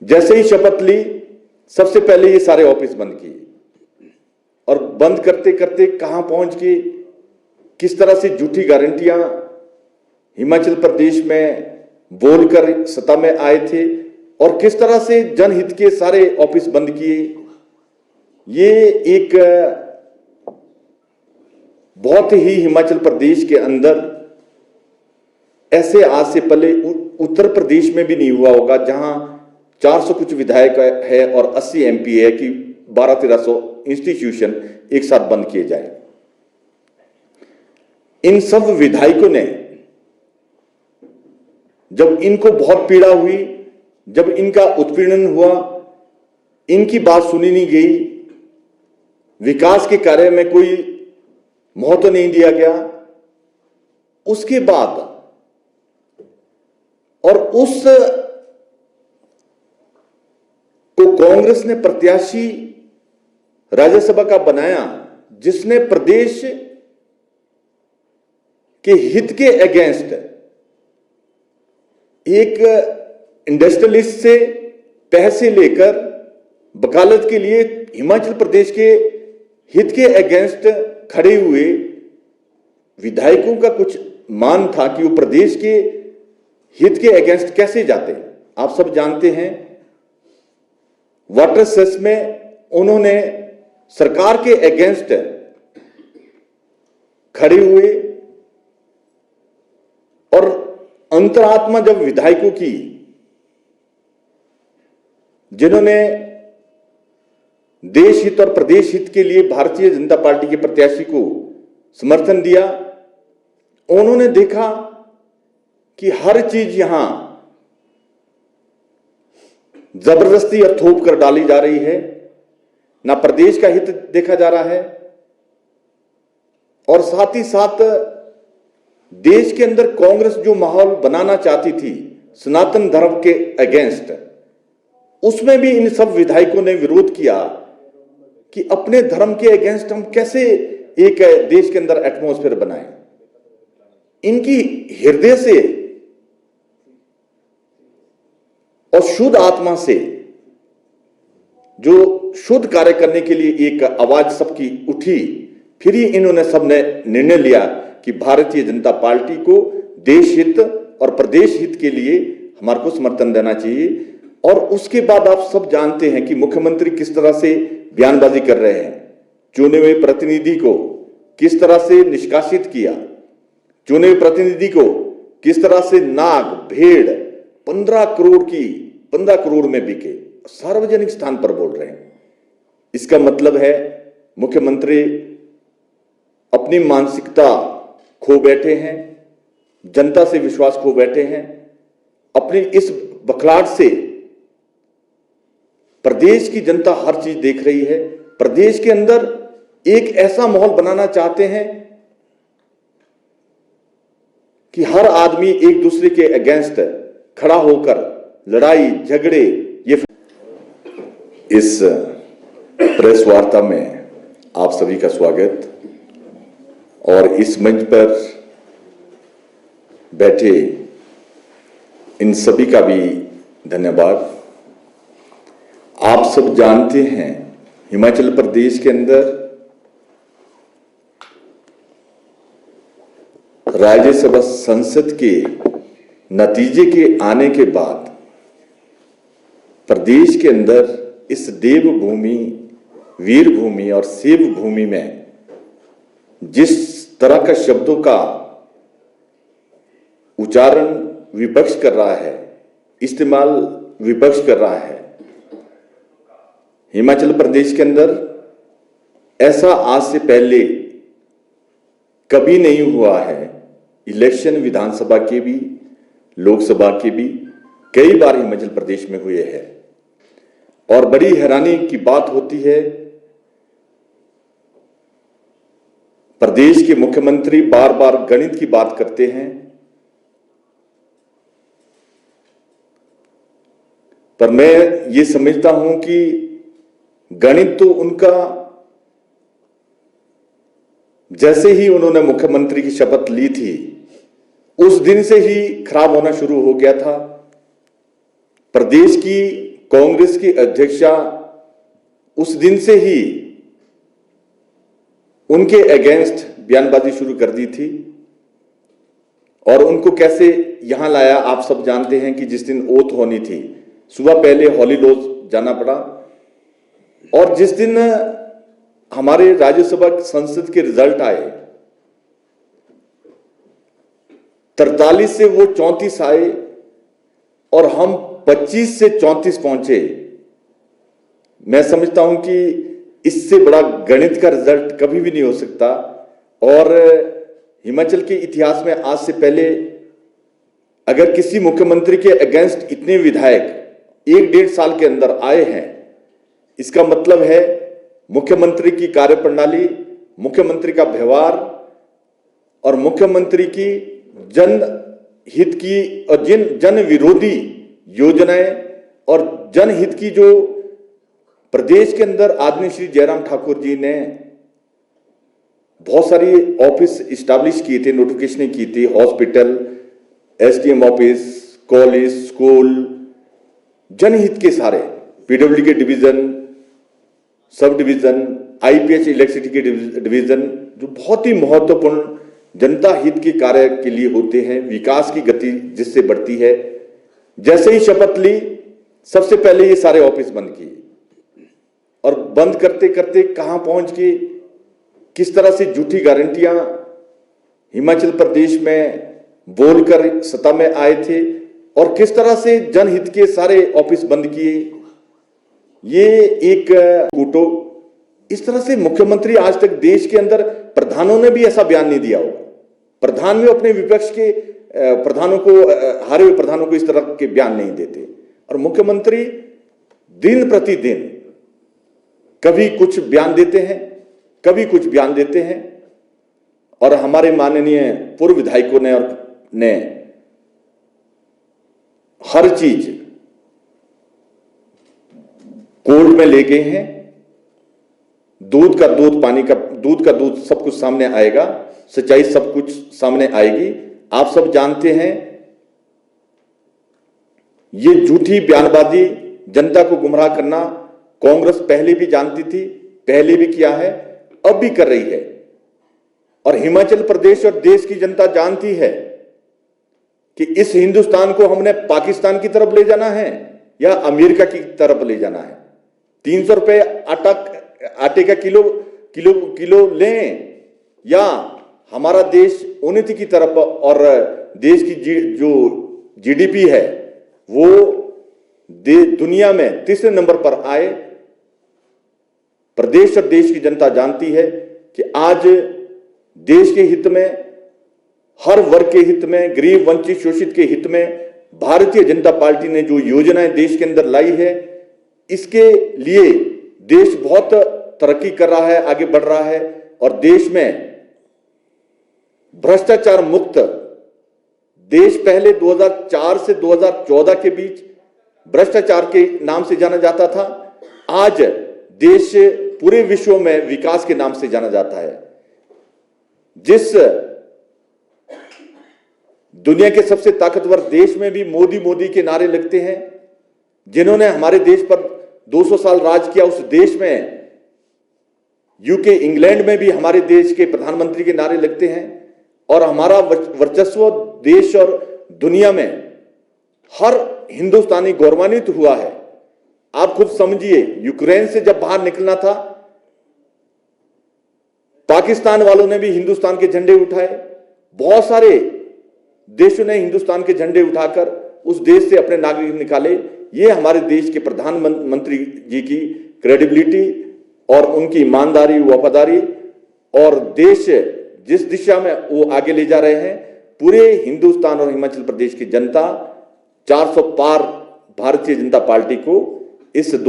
जैसे ही शपथ ली, सबसे पहले ये सारे ऑफिस बंद किए और बंद करते करते कहां पहुंच गए, किस तरह से झूठी गारंटियां हिमाचल प्रदेश में बोलकर सत्ता में आए थे और किस तरह से जनहित के सारे ऑफिस बंद किए। ये एक बहुत ही हिमाचल प्रदेश के अंदर ऐसे आज से पहले उत्तर प्रदेश में भी नहीं हुआ होगा, जहां 400 कुछ विधायक है और 80 एमपी है कि 1200-1300 इंस्टीट्यूशन एक साथ बंद किए जाए। इन सब विधायकों ने, जब इनको बहुत पीड़ा हुई, जब इनका उत्पीड़न हुआ, इनकी बात सुनी नहीं गई, विकास के कार्य में कोई महत्व नहीं दिया गया, उसके बाद और उस को कांग्रेस ने प्रत्याशी राज्यसभा का बनाया, जिसने प्रदेश के हित के अगेंस्ट एक इंडस्ट्रियलिस्ट से पैसे लेकर वकालत के लिए हिमाचल प्रदेश के हित के अगेंस्ट खड़े हुए विधायकों का कुछ मान था कि वो प्रदेश के हित के अगेंस्ट कैसे जाते। आप सब जानते हैं, वाटर सेस में उन्होंने सरकार के अगेंस्ट खड़े हुए और अंतरात्मा जब विधायकों की, जिन्होंने देश हित और प्रदेश हित के लिए भारतीय जनता पार्टी के प्रत्याशी को समर्थन दिया, उन्होंने देखा कि हर चीज यहां जबरदस्ती और थोप कर डाली जा रही है, ना प्रदेश का हित देखा जा रहा है और साथ ही साथ देश के अंदर कांग्रेस जो माहौल बनाना चाहती थी सनातन धर्म के अगेंस्ट, उसमें भी इन सब विधायकों ने विरोध किया कि अपने धर्म के अगेंस्ट हम कैसे एक देश के अंदर एटमॉस्फेयर बनाएं। इनकी हृदय से और शुद्ध आत्मा से जो शुद्ध कार्य करने के लिए एक आवाज सबकी उठी, फिर ही इन्होंने सबने निर्णय लिया कि भारतीय जनता पार्टी को देश हित और प्रदेश हित के लिए हमारे को समर्थन देना चाहिए। और उसके बाद आप सब जानते हैं कि मुख्यमंत्री किस तरह से बयानबाजी कर रहे हैं, चुने हुए प्रतिनिधि को किस तरह से निष्कासित किया, चुने हुए प्रतिनिधि को किस तरह से नाग भेड़ 15 करोड़ में बिके, सार्वजनिक स्थान पर बोल रहे हैं। इसका मतलब है मुख्यमंत्री अपनी मानसिकता खो बैठे हैं, जनता से विश्वास खो बैठे हैं। अपनी इस बखलाहट से प्रदेश की जनता हर चीज देख रही है। प्रदेश के अंदर एक ऐसा माहौल बनाना चाहते हैं कि हर आदमी एक दूसरे के अगेंस्ट खड़ा होकर लड़ाई झगड़े। ये इस प्रेस वार्ता में आप सभी का स्वागत और इस मंच पर बैठे इन सभी का भी धन्यवाद। आप सब जानते हैं हिमाचल प्रदेश के अंदर राज्यसभा संसद के नतीजे के आने के बाद प्रदेश के अंदर इस देवभूमि, वीरभूमि और शिव भूमि में जिस तरह का शब्दों का उच्चारण विपक्ष कर रहा है, इस्तेमाल विपक्ष कर रहा है, हिमाचल प्रदेश के अंदर ऐसा आज से पहले कभी नहीं हुआ है। इलेक्शन विधानसभा के भी, लोकसभा के भी कई बार हिमाचल प्रदेश में हुए हैं और बड़ी हैरानी की बात होती है, प्रदेश के मुख्यमंत्री बार बार गणित की बात करते हैं, पर मैं ये समझता हूं कि गणित तो उनका जैसे ही उन्होंने मुख्यमंत्री की शपथ ली थी उस दिन से ही खराब होना शुरू हो गया था। प्रदेश की कांग्रेस की अध्यक्षा उस दिन से ही उनके अगेंस्ट बयानबाजी शुरू कर दी थी और उनको कैसे यहां लाया आप सब जानते हैं कि जिस दिन ओथ होनी थी सुबह पहले हॉली लॉज जाना पड़ा और जिस दिन हमारे राज्यसभा संसद के रिजल्ट आए 43 से वो 34 आए और हम 25 से 34 पहुंचे। मैं समझता हूं कि इससे बड़ा गणित का रिजल्ट कभी भी नहीं हो सकता और हिमाचल के इतिहास में आज से पहले अगर किसी मुख्यमंत्री के अगेंस्ट इतने विधायक 1-1.5 साल के अंदर आए हैं, इसका मतलब है मुख्यमंत्री की कार्यप्रणाली, मुख्यमंत्री का व्यवहार और मुख्यमंत्री की जनहित की और जन विरोधी योजनाएं और जनहित की जो प्रदेश के अंदर आदरणीय श्री जयराम ठाकुर जी ने बहुत सारी ऑफिस इस्टेब्लिश किए थे, नोटिफिकेशन की थी, hospital, SDM office, college, school, जनहित के सारे पीडब्ल्यू के division, sub division, IPH electricity के डिवीजन जो बहुत ही महत्वपूर्ण जनता हित के कार्य के लिए होते हैं, विकास की गति जिससे बढ़ती है। जैसे ही शपथ ली सबसे पहले ये सारे ऑफिस बंद किए और बंद करते करते कहां पहुंच गए, किस तरह से झूठी गारंटियां हिमाचल प्रदेश में बोलकर सत्ता में आए थे और किस तरह से जनहित के सारे ऑफिस बंद किए। ये एक कूटो इस तरह से मुख्यमंत्री आज तक देश के अंदर प्रधानों ने भी ऐसा बयान नहीं दिया होगा। प्रधान भी अपने विपक्ष के प्रधानों को, हारे हुए प्रधानों को इस तरह के बयान नहीं देते और मुख्यमंत्री दिन प्रतिदिन कभी कुछ बयान देते हैं, कभी कुछ बयान देते हैं और हमारे माननीय पूर्व विधायकों ने हर चीज कोर्ट में ले गए हैं। दूध का दूध, पानी का दूध का दूध, सब कुछ सामने आएगा, सच्चाई सब कुछ सामने आएगी। आप सब जानते हैं ये झूठी बयानबाजी, जनता को गुमराह करना कांग्रेस पहले भी जानती थी, पहले भी किया है, अब भी कर रही है और हिमाचल प्रदेश और देश की जनता जानती है कि इस हिंदुस्तान को हमने पाकिस्तान की तरफ ले जाना है या अमेरिका की तरफ ले जाना है। 300 रुपए आटे का किलो लें या हमारा देश उन्नति की तरफ और देश की जो जीडीपी है वो दुनिया में तीसरे नंबर पर आए। प्रदेश और देश की जनता जानती है कि आज देश के हित में, हर वर्ग के हित में, गरीब, वंचित, शोषित के हित में भारतीय जनता पार्टी ने जो योजनाएं देश के अंदर लाई है, इसके लिए देश बहुत तरक्की कर रहा है, आगे बढ़ रहा है और देश में भ्रष्टाचार मुक्त देश पहले 2004 से 2014 के बीच भ्रष्टाचार के नाम से जाना जाता था। आज देश पूरे विश्व में विकास के नाम से जाना जाता है। जिस दुनिया के सबसे ताकतवर देश में भी मोदी मोदी के नारे लगते हैं, जिन्होंने हमारे देश पर 200 साल राज किया, उस देश में यूके, इंग्लैंड में भी हमारे देश के प्रधानमंत्री के नारे लगते हैं और हमारा वर्चस्व देश और दुनिया में हर हिंदुस्तानी गौरवान्वित हुआ है। आप खुद समझिए, यूक्रेन से जब बाहर निकलना था, पाकिस्तान वालों ने भी हिंदुस्तान के झंडे उठाए, बहुत सारे देशों ने हिंदुस्तान के झंडे उठाकर उस देश से अपने नागरिक निकाले। ये हमारे देश के प्रधानमंत्री जी की क्रेडिबिलिटी और उनकी ईमानदारी, वफादारी और देश जिस दिशा में वो आगे ले जा रहे हैं, पूरे हिंदुस्तान और हिमाचल प्रदेश की जनता 400 पार भारतीय जनता पार्टी को इस